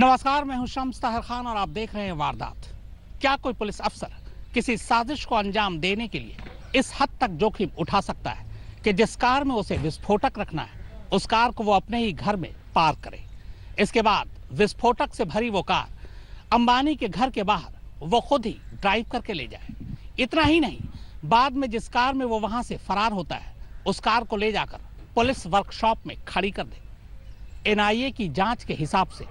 नमस्कार, मैं हूं शम्स ताहिर खान और आप देख रहे हैं वारदात। क्या कोई पुलिस अफसर किसी साजिश को अंजाम देने के लिए इस हद तक जोखिम उठा सकता है कि जिस कार में उसे विस्फोटक रखना है उस कार को वो अपने ही घर में पार्क करे। इसके बाद विस्फोटक से भरी वो कार अंबानी के घर के बाहर वो खुद ही ड्राइव करके ले जाए। इतना ही नहीं, बाद में जिस कार में वो वहां से फरार होता है उस कार को ले जाकर पुलिस वर्कशॉप में खड़ी कर दे। एनआईए की जांच के हिसाब से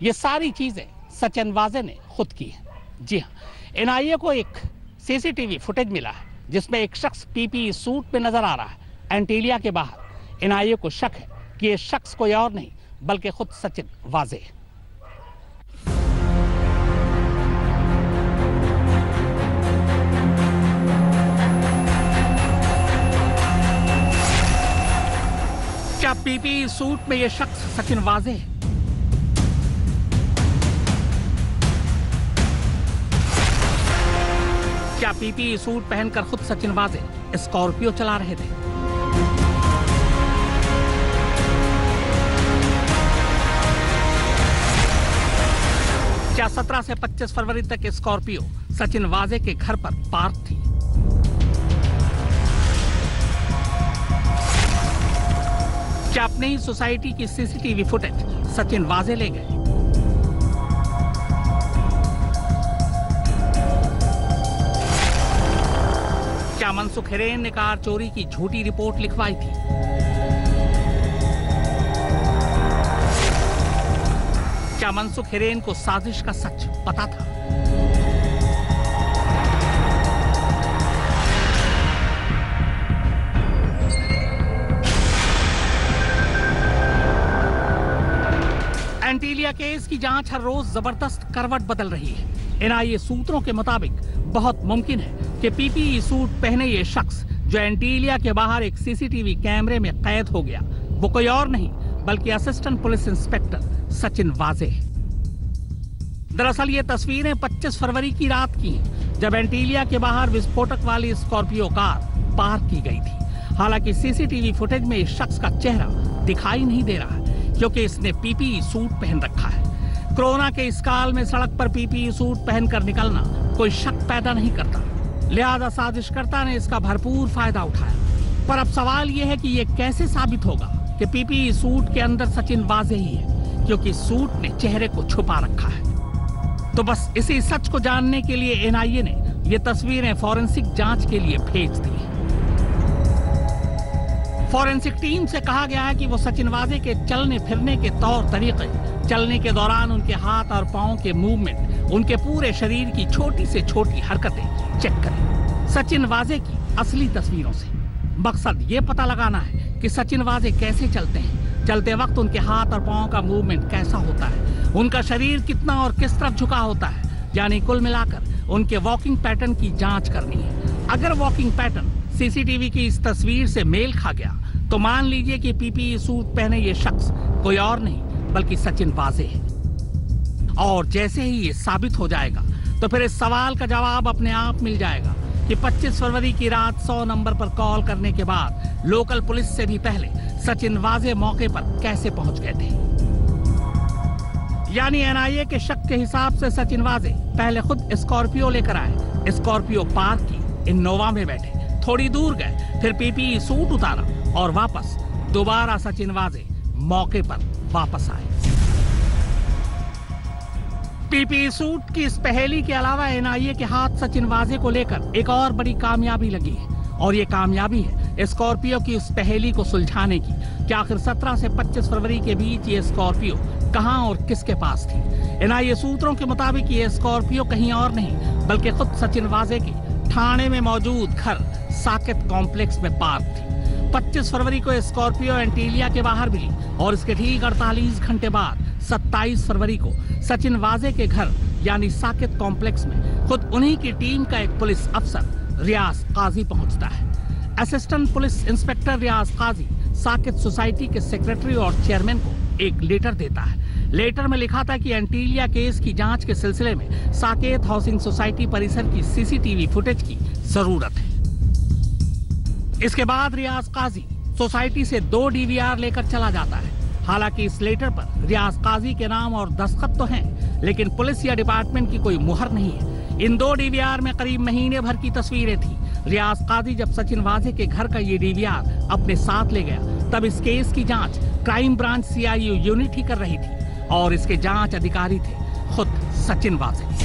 ये सारी चीजें सचिन वाजे ने खुद की है। जी हाँ, एनआईए को एक सीसीटीवी फुटेज मिला है जिसमें एक शख्स पीपीई सूट में नजर आ रहा है एंटीलिया के बाहर। एनआईए को शक है कि ये शख्स कोई और नहीं बल्कि खुद सचिन वाजे है। क्या पीपीई सूट में ये शख्स सचिन वाजे है? क्या पीपीई सूट पहनकर खुद सचिन वाजे स्कॉर्पियो चला रहे थे? क्या 17 से 25 फरवरी तक स्कॉर्पियो सचिन वाजे के घर पर पार्क थी? क्या अपने ही सोसाइटी की सीसीटीवी फुटेज सचिन वाजे ले गए? क्या मनसुख हिरेन ने कार चोरी की झूठी रिपोर्ट लिखवाई थी? क्या मनसुख हिरेन को साजिश का सच पता था? एंटीलिया केस की जांच हर रोज जबरदस्त करवट बदल रही है। एनआईए सूत्रों के मुताबिक बहुत मुमकिन है कि पीपीई सूट पहने ये शख्स जो एंटीलिया के बाहर एक सीसीटीवी कैमरे में कैद हो गया वो कोई और नहीं बल्कि असिस्टेंट पुलिस इंस्पेक्टर सचिन वाजे है। दरअसल ये तस्वीरें 25 फरवरी की रात की हैं, जब एंटीलिया के बाहर विस्फोटक वाली स्कॉर्पियो कार पार्क की गई थी। हालांकि सीसीटीवी फुटेज में इस शख्स का चेहरा दिखाई नहीं दे रहा है क्योंकि इसने पीपीई सूट पहन रखा है। कोरोना के इस काल में सड़क पर पीपीई सूट पहनकर निकलना कोई शक पैदा नहीं करता, लिहाजा साजिशकर्ता ने इसका भरपूर फायदा उठाया। पर अब सवाल यह है कि यह कैसे साबित होगा कि पीपीई सूट के अंदर सचिन वाजे ही है, क्योंकि सूट ने चेहरे को छुपा रखा है। तो बस इसी सच को जानने के लिए एनआईए ने ये तस्वीरें फॉरेंसिक जांच के लिए भेज दी। फॉरेंसिक टीम से कहा गया है कि वो सचिन वाजे के चलने फिरने के तौर तरीके, चलने के दौरान उनके हाथ और पांव के मूवमेंट, उनके पूरे शरीर की छोटी से छोटी हरकतें चेक करें सचिन वाजे की असली तस्वीरों से। मकसद ये पता लगाना है कि सचिन वाजे कैसे चलते हैं, चलते वक्त उनके हाथ और पांव का मूवमेंट कैसा होता है, उनका शरीर कितना और किस तरफ झुका होता है, यानी कुल मिलाकर उनके वॉकिंग पैटर्न की जांच करनी है। अगर वॉकिंग पैटर्न सीसीटीवी की इस तस्वीर से मेल खा गया तो मान लीजिए कि पीपीई सूट पहने ये शख्स कोई और नहीं बल्कि सचिन वाजे है। और जैसे ही ये साबित हो जाएगा तो फिर इस सवाल का जवाब अपने आप मिल जाएगा कि 25 फरवरी की रात 100 नंबर पर कॉल करने के बाद लोकल पुलिस से भी पहले सचिन वाजे मौके पर कैसे पहुंच गए थे। यानी एनआईए के शक के हिसाब से सचिन वाजे पहले खुद स्कॉर्पियो लेकर आए, स्कॉर्पियो पार्क की, इनोवा में बैठे, थोड़ी दूर गए, फिर पीपीई सूट उतारा और वापस दोबारा सचिन वाजे मौके पर वापस आए। पीपीई सूट की इस पहेली के अलावा एनआईए के हाथ सचिन वाजे को लेकर एक और बड़ी कामयाबी लगी है और ये कामयाबी है स्कॉर्पियो की उस पहेली को सुलझाने की कि आखिर 17 से 25 फरवरी के बीच ये स्कॉर्पियो कहां और किसके पास थी। एनआईए सूत्रों के मुताबिक ये स्कॉर्पियो कहीं और नहीं बल्कि खुद सचिन वाजे के ठाणे में मौजूद घर साकेत कॉम्प्लेक्स में पार्क थी। 25 फरवरी को स्कॉर्पियो एंटीलिया के बाहर मिली और इसके ठीक 48 घंटे बाद 27 फरवरी को सचिन वाजे के घर यानी साकेत कॉम्प्लेक्स में खुद उन्हीं की टीम का एक पुलिस अफसर रियाज काजी पहुंचता है। असिस्टेंट पुलिस इंस्पेक्टर रियाज काजी साकेत सोसाइटी के सेक्रेटरी और चेयरमैन को एक लेटर देता है। लेटर में लिखा था कि एंटीलिया केस की जांच के सिलसिले में साकेत हाउसिंग सोसाइटी परिसर की सीसीटीवी फुटेज की जरूरत है। इसके बाद रियाज काजी सोसाइटी से 2 डीवीआर लेकर चला जाता है। हालांकि इस लेटर पर रियाज काजी के नाम और दस्तखत तो हैं, लेकिन पुलिस या डिपार्टमेंट की कोई मुहर नहीं है। इन दो डीवीआर में करीब महीने भर की तस्वीरें थी। रियाज काजी जब सचिन वाजे के घर का ये डीवीआर अपने साथ ले गया, तब इस केस की जांच क्राइम ब्रांच सीआईयू यूनिट ही कर रही थी और इसके जांच अधिकारी थे खुद सचिन वाजे।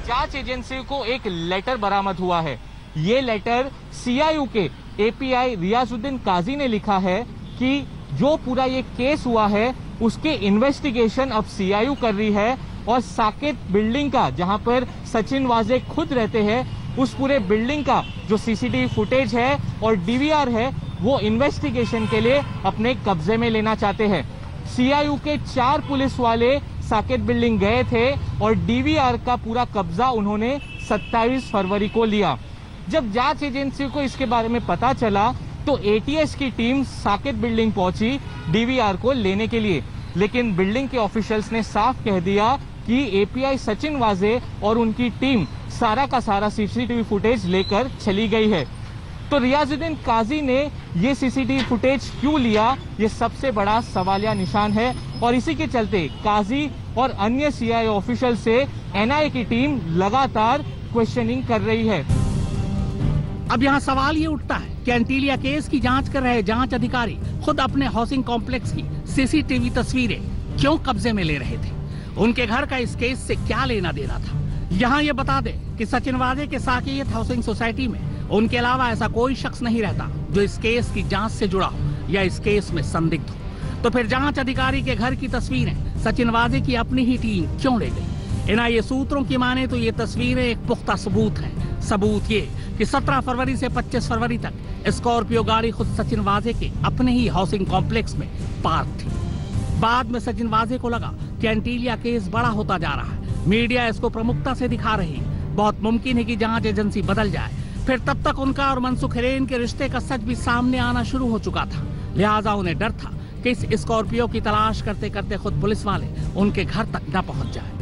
जांच एजेंसी को एक लेटर बरामद हुआ है। ये लेटर सीआईयू के एपीआई रियाजुद्दीन काजी ने लिखा है कि जो पूरा ये केस हुआ है उसके इन्वेस्टिगेशन अब सीआईयू कर रही है और साकेत बिल्डिंग का, जहां पर सचिन वाजे खुद रहते हैं, उस पूरे बिल्डिंग का जो सीसीटीवी फुटेज है और डीवीआर है वो इन्वेस्टिगेशन के लिए अपने कब्जे में लेना चाहते हैं। सीआईयू के 4 पुलिस वाले साकेत बिल्डिंग गए थे और डीवीआर का पूरा कब्जा उन्होंने 27 फरवरी को लिया। जब जांच एजेंसी को इसके बारे में पता चला तो एटीएस की टीम साकेत बिल्डिंग पहुंची डीवीआर को लेने के लिए, लेकिन बिल्डिंग के ऑफिशियल्स ने साफ कह दिया कि एपीआई सचिन वाजे और उनकी टीम सारा का सारा सीसीटीवी फुटेज लेकर चली गई है। तो रियाजुद्दीन काजी ने ये सीसीटीवी फुटेज क्यों लिया, ये सबसे बड़ा सवालिया निशान है और इसी के चलते काजी और अन्य सीआईए ऑफिशियल से एनआईए की टीम लगातार क्वेश्चनिंग कर रही है। अब यहाँ सवाल ये उठता है कि एंटीलिया केस की जांच कर रहे जांच अधिकारी खुद अपने हाउसिंग कॉम्प्लेक्स की सीसीटीवी तस्वीरें क्यों कब्जे में ले रहे थे? उनके घर का इस केस से क्या लेना देना था? यहाँ ये बता दें कि सचिन वाजे के साकेत हाउसिंग सोसाइटी में उनके अलावा ऐसा कोई शख्स नहीं रहता जो इस केस की जांच से जुड़ा हो या इस केस में संदिग्ध हो। तो फिर जांच अधिकारी के घर की तस्वीरें सचिन वाजे की अपनी ही टीम क्यों ले गई? एनआईए सूत्रों की माने तो ये तस्वीरें एक पुख्ता सबूत है। सबूत ये कि 17 फरवरी से 25 फरवरी तक स्कॉर्पियो गाड़ी खुद सचिन वाजे के अपने ही हाउसिंग कॉम्प्लेक्स में पार्क थी। बाद में सचिन वाजे को लगा कि एंटीलिया केस बड़ा होता जा रहा है, मीडिया इसको प्रमुखता से दिखा रही है, बहुत मुमकिन है कि जांच एजेंसी बदल जाए। फिर तब तक उनका और मनसुख हिरेन के रिश्ते का सच भी सामने आना शुरू हो चुका था। लिहाजा उन्हें डर था कि इस स्कॉर्पियो की तलाश करते करते खुद पुलिस वाले उनके घर तक न पहुंच जाए।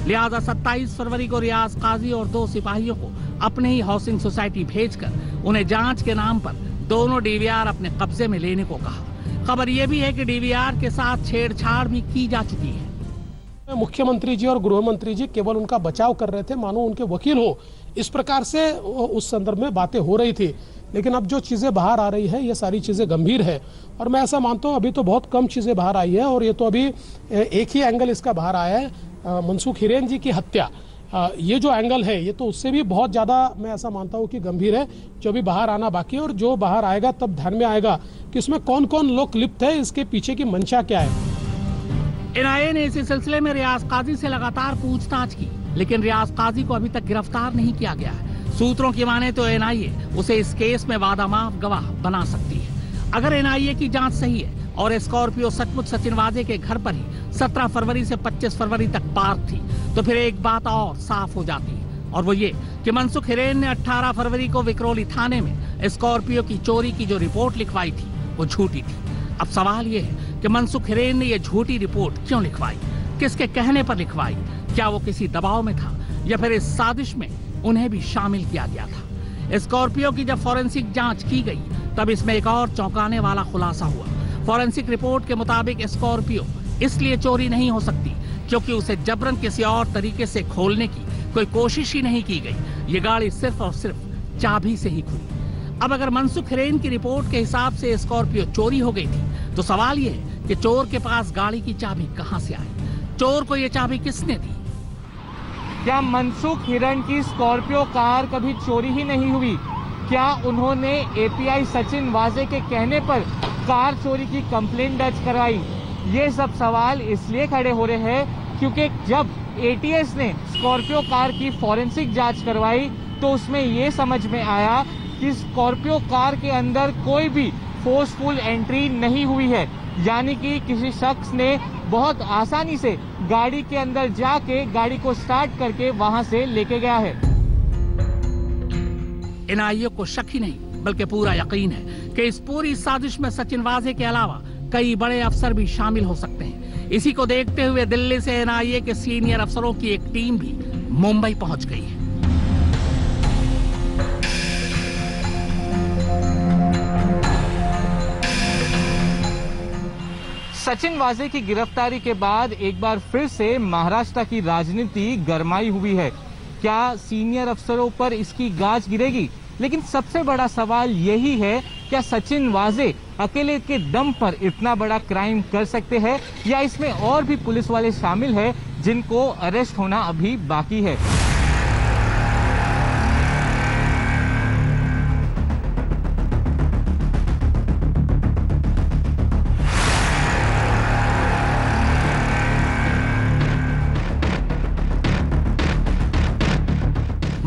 लिहाजा 27 फरवरी को रियाज काजी और 2 सिपाहियों को अपने ही हाउसिंग सोसाइटी भेजकर उन्हें जांच के नाम पर दोनों डीवीआर अपने कब्जे में लेने को कहा। खबर यह भी है कि डीवीआर के साथ छेड़छाड़ भी की जा चुकी है। मुख्यमंत्री जी और गृह मंत्री जी केवल उनका बचाव कर रहे थे, मानो उनके वकील हो, इस प्रकार से उस संदर्भ में बातें हो रही थी। लेकिन अब जो चीज़ें बाहर आ रही है ये सारी चीज़ें गंभीर है और मैं ऐसा मानता हूँ अभी तो बहुत कम चीज़ें बाहर आई है और ये तो अभी एक ही एंगल इसका बाहर आया है, मनसुख हिरेन जी की हत्या। ये जो एंगल है ये तो उससे भी बहुत ज़्यादा मैं ऐसा मानता हूँ कि गंभीर है, जो भी बाहर आना बाकी है और जो बाहर आएगा तब ध्यान में आएगा कि इसमें कौन कौन लोग लिप्त है, इसके पीछे की मंशा क्या है। एनआईए ने इसी सिलसिले में रियाज काजी से लगातार पूछताछ की, लेकिन रियाज काजी को अभी तक गिरफ्तार नहीं किया गया है। सूत्रों की माने तो एनआईए उसे इस केस में वादामाफ गवाह बना सकती है। अगर एनआईए की जांच सही है और स्कॉर्पियो सचमुच सचिन वाजे के घर पर ही 17 फरवरी से 25 फरवरी तक पार्क थी, तो फिर एक बात और साफ हो जाती है और वो ये कि मनसुख हिरेन ने 18 फरवरी को विक्रोली थाने में स्कॉर्पियो की चोरी की जो रिपोर्ट लिखवाई थी वो झूठी थी। अब सवाल ये है कि मनसुख हिरेन ने ये झूठी रिपोर्ट क्यों लिखवाई, किसके कहने पर लिखवाई? क्या वो किसी दबाव में था या फिर इस साजिश में उन्हें भी शामिल किया गया था? स्कॉर्पियो की जब फॉरेंसिक जांच की गई तब इसमें एक और चौंकाने वाला खुलासा हुआ। फॉरेंसिक रिपोर्ट के मुताबिक स्कॉर्पियो इसलिए चोरी नहीं हो सकती क्योंकि उसे जबरन किसी और तरीके से खोलने की कोई कोशिश ही नहीं की गई। ये गाड़ी सिर्फ और सिर्फ चाबी से ही खुली। अब अगर मनसुख हिरेन की रिपोर्ट के हिसाब से स्कॉर्पियो चोरी हो गई थी तो सवाल ये है कि चोर के पास गाड़ी की चाबी कहां से आई? चोर को ये चाबी किसने दी? क्या मनसुख हिरेन की स्कॉर्पियो कार कभी चोरी ही नहीं हुई? क्या उन्होंने एपीआई सचिन वाजे के कहने पर कार चोरी की कंप्लेंट दर्ज करवाई? ये सब सवाल इसलिए खड़े हो रहे हैं क्योंकि जब एटीएस ने स्कॉर्पियो कार की फॉरेंसिक जांच करवाई तो उसमें ये समझ में आया कि स्कॉर्पियो कार के अंदर कोई भी फोर्सफुल एंट्री नहीं हुई है, यानी कि किसी शख्स ने बहुत आसानी से गाड़ी के अंदर जाके गाड़ी को स्टार्ट करके वहां से लेके गया है। एनआईए को शक ही नहीं बल्कि पूरा यकीन है कि इस पूरी साजिश में सचिन वाजे के अलावा कई बड़े अफसर भी शामिल हो सकते हैं। इसी को देखते हुए दिल्ली से एनआईए के सीनियर अफसरों की एक टीम भी मुंबई पहुंच गई है। सचिन वाजे की गिरफ्तारी के बाद एक बार फिर से महाराष्ट्र की राजनीति गरमाई हुई है। क्या सीनियर अफसरों पर इसकी गाज गिरेगी? लेकिन सबसे बड़ा सवाल यही है, क्या सचिन वाजे अकेले के दम पर इतना बड़ा क्राइम कर सकते हैं या इसमें और भी पुलिस वाले शामिल हैं जिनको अरेस्ट होना अभी बाकी है?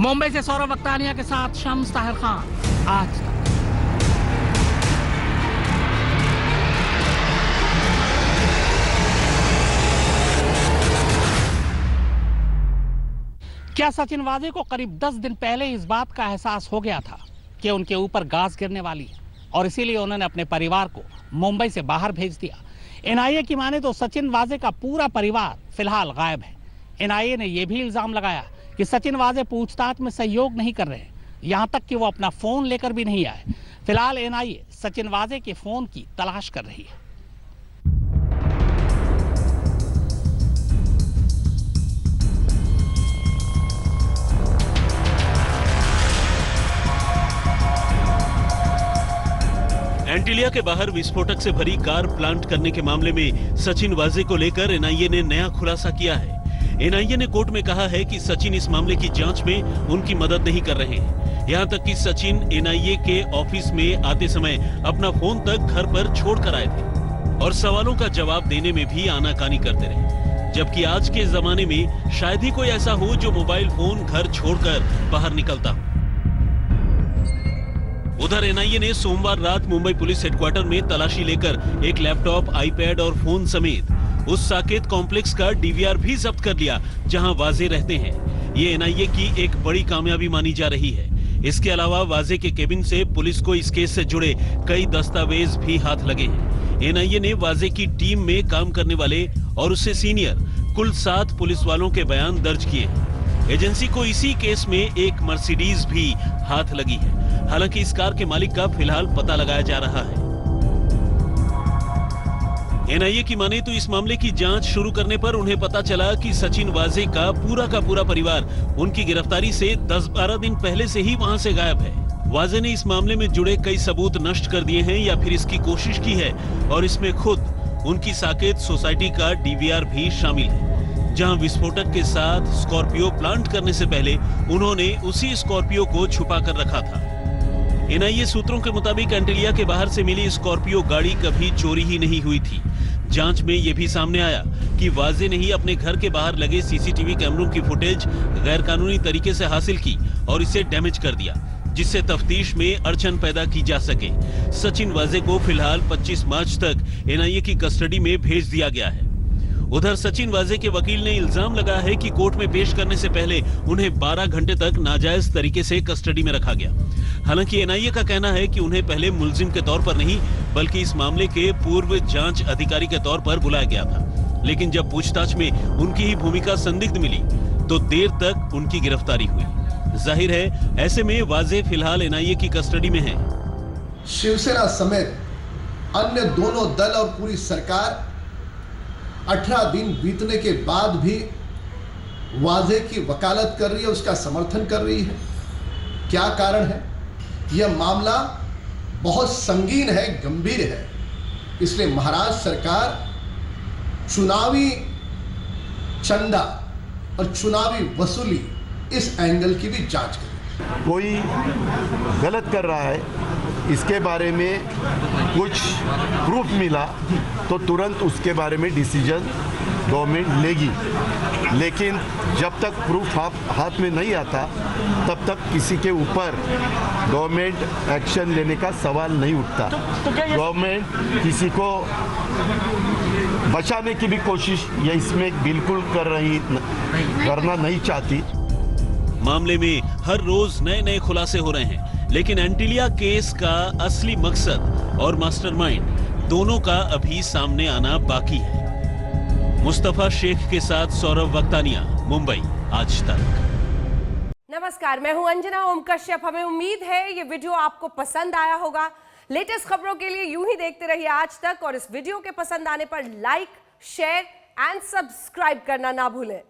मुंबई से सौरभ वक्तानिया के साथ शम्स ताहिर खान, आज तक। क्या सचिन वाजे को करीब 10 दिन पहले इस बात का एहसास हो गया था कि उनके ऊपर गाज गिरने वाली है और इसीलिए उन्होंने अपने परिवार को मुंबई से बाहर भेज दिया? एनआईए की माने तो सचिन वाजे का पूरा परिवार फिलहाल गायब है। एनआईए ने यह भी इल्जाम लगाया कि सचिन वाजे पूछताछ में सहयोग नहीं कर रहे हैं, यहां तक कि वो अपना फोन लेकर भी नहीं आए। फिलहाल एनआईए सचिन वाजे के फोन की तलाश कर रही है। एंटीलिया के बाहर विस्फोटक से भरी कार प्लांट करने के मामले में सचिन वाजे को लेकर एनआईए ने नया खुलासा किया है। एनआईए ने कोर्ट में कहा है कि सचिन इस मामले की जांच में उनकी मदद नहीं कर रहे हैं। यहां तक कि सचिन एनआईए के ऑफिस में आते समय अपना फोन तक घर पर छोड़कर आए थे और सवालों का जवाब देने में भी आनाकानी करते रहे। जबकि आज के जमाने में शायद ही कोई ऐसा हो जो मोबाइल फोन घर छोड़कर बाहर निकलता हो। उधर एनआईए ने सोमवार रात मुंबई पुलिस हेडक्वार्टर में तलाशी लेकर एक लैपटॉप, आईपैड और फोन समेत उस साकेत कॉम्प्लेक्स का डीवीआर भी जब्त कर लिया जहां वाजे रहते हैं। ये एनआईए की एक बड़ी कामयाबी मानी जा रही है। इसके अलावा वाजे के केबिन से पुलिस को इस केस से जुड़े कई दस्तावेज भी हाथ लगे हैं। एनआईए ने वाजे की टीम में काम करने वाले और उससे सीनियर कुल 7 पुलिस वालों के बयान दर्ज किए। एजेंसी को इसी केस में एक मर्सिडीज भी हाथ लगी है। हालांकि इस कार के मालिक का फिलहाल पता लगाया जा रहा है। एनआईए की माने तो इस मामले की जांच शुरू करने पर उन्हें पता चला कि सचिन वाजे का पूरा परिवार उनकी गिरफ्तारी से 10-12 दिन पहले से ही वहां से गायब है। वाजे ने इस मामले में जुड़े कई सबूत नष्ट कर दिए हैं या फिर इसकी कोशिश की है और इसमें खुद उनकी साकेत सोसाइटी का डीवीआर भी शामिल है, जहां विस्फोटक के साथ स्कॉर्पियो प्लांट करने से पहले उन्होंने उसी स्कॉर्पियो को छुपा कर रखा था। एनआईए सूत्रों के मुताबिक एंटीलिया के बाहर से मिली स्कॉर्पियो गाड़ी कभी चोरी ही नहीं हुई थी। जांच में यह भी सामने आया कि वाजे ने ही अपने घर के बाहर लगे सीसीटीवी कैमरों की फुटेज गैरकानूनी तरीके से हासिल की और इसे डैमेज कर दिया, जिससे तफ्तीश में अड़चन पैदा की जा सके। सचिन वाजे को फिलहाल 25 मार्च तक एनआईए की कस्टडी में भेज दिया गया है। उधर सचिन वाजे के वकील ने इल्जाम लगाया है कि कोर्ट में पेश करने से पहले उन्हें 12 घंटे तक नाजायज तरीके से कस्टडी में रखा गया। हालांकि एनआईए का कहना है कि उन्हें पहले मुलजिम के तौर पर नहीं बल्कि इस मामले के पूर्व जांच अधिकारी के तौर पर बुलाया गया था, लेकिन जब पूछताछ में उनकी ही भूमिका संदिग्ध मिली तो देर तक उनकी गिरफ्तारी हुई। जाहिर है ऐसे में वाजे फिलहाल एनआईए की कस्टडी में हैं। शिवसेना समेत अन्य दोनों दल और पूरी सरकार 18 दिन बीतने के बाद भी वाजे की वकालत कर रही है, उसका समर्थन कर रही है। क्या कारण है? यह मामला बहुत संगीन है, गंभीर है, इसलिए महाराष्ट्र सरकार चुनावी चंदा और चुनावी वसूली इस एंगल की भी जांच करे। कोई गलत कर रहा है, इसके बारे में कुछ प्रूफ मिला तो तुरंत उसके बारे में डिसीजन गवर्नमेंट लेगी, लेकिन जब तक प्रूफ हाथ में नहीं आता तब तक किसी के ऊपर गवर्नमेंट एक्शन लेने का सवाल नहीं उठता। गवर्नमेंट किसी को बचाने की भी कोशिश ये इसमें बिल्कुल करना नहीं चाहती। मामले में हर रोज नए खुलासे हो रहे हैं, लेकिन एंटीलिया केस का असली मकसद और मास्टरमाइंड दोनों का अभी सामने आना बाकी है। मुस्तफा शेख के साथ सौरभ वक्तानिया, मुंबई, आज तक। नमस्कार, मैं हूं अंजना ओम कश्यप। हमें उम्मीद है ये वीडियो आपको पसंद आया होगा। लेटेस्ट खबरों के लिए यूं ही देखते रहिए आज तक, और इस वीडियो के पसंद आने पर लाइक, शेयर एंड सब्सक्राइब करना ना भूलें।